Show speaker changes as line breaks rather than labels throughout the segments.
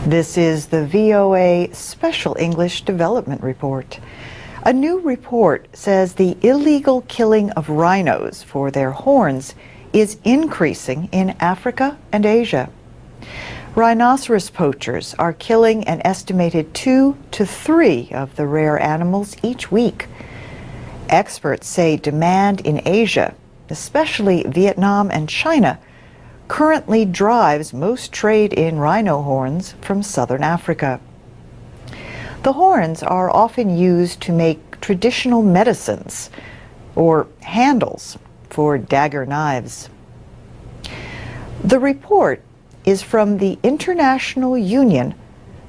This is the VOA Special English Development Report. A new report says the illegal killing of rhinos for their horns is increasing in Africa and Asia. Rhinoceros poachers are killing an estimated 2 to 3 of the rare animals each week. Experts say demand in Asia, especially Vietnam and China, currently drives most trade in rhino horns from southern Africa. The horns are often used to make traditional medicines or handles for dagger knives. The report is from the International Union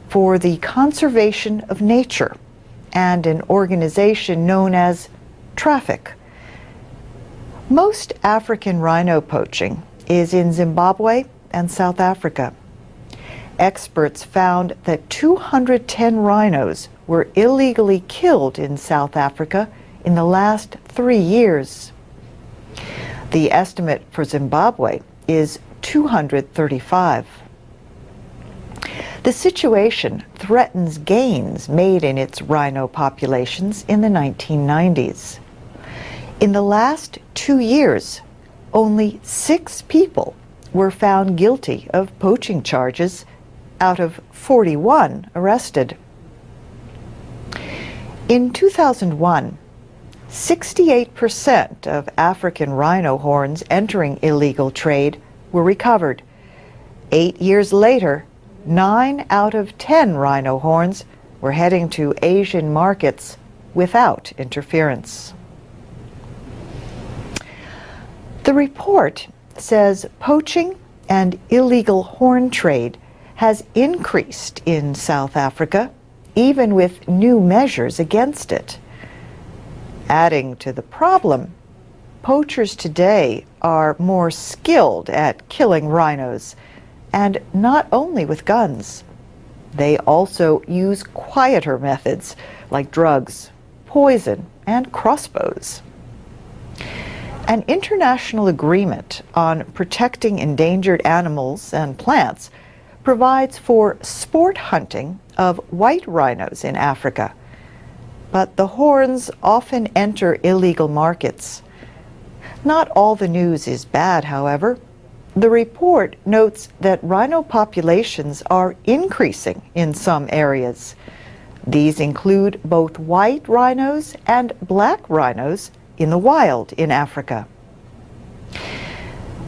for the Conservation of Nature and an organization known as Traffic. Most African rhino poaching is in Zimbabwe and South Africa. Experts found that 210 rhinos were illegally killed in South Africa in the last 3 years. The estimate for Zimbabwe is 235. The situation threatens gains made in its rhino populations in the 1990s. In the last 2 years, only 6 people were found guilty of poaching charges out of 41 arrested. In 2001, 68% of African rhino horns entering illegal trade were recovered. 8 years later, 9 out of 10 rhino horns were heading to Asian markets without interference. The report says poaching and illegal horn trade has increased in South Africa, even with new measures against it. Adding to the problem, poachers today are more skilled at killing rhinos, and not only with guns. They also use quieter methods like drugs, poison, and crossbows. An international agreement on protecting endangered animals and plants provides for sport hunting of white rhinos in Africa, but the horns often enter illegal markets. Not all the news is bad, however. The report notes that rhino populations are increasing in some areas. These include both white rhinos and black rhinos in the wild in Africa.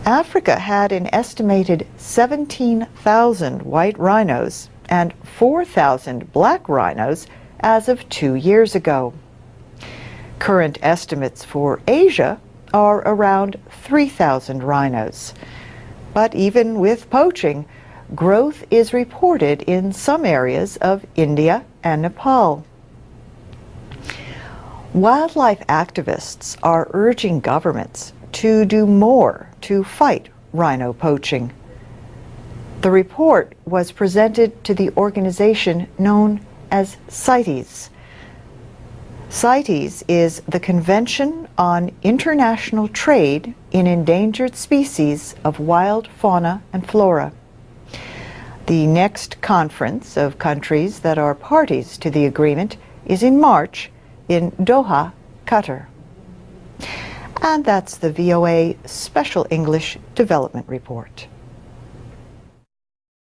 Africa had an estimated 17,000 white rhinos and 4,000 black rhinos as of 2 years ago. Current estimates for Asia are around 3,000 rhinos. But even with poaching, growth is reported in some areas of India and Nepal. Wildlife activists are urging governments to do more to fight rhino poaching. The report was presented to the organization known as CITES. CITES is the Convention on International Trade in Endangered Species of Wild Fauna and Flora. The next conference of countries that are parties to the agreement is in March in Doha, Qatar. And that's the VOA Special English Development Report.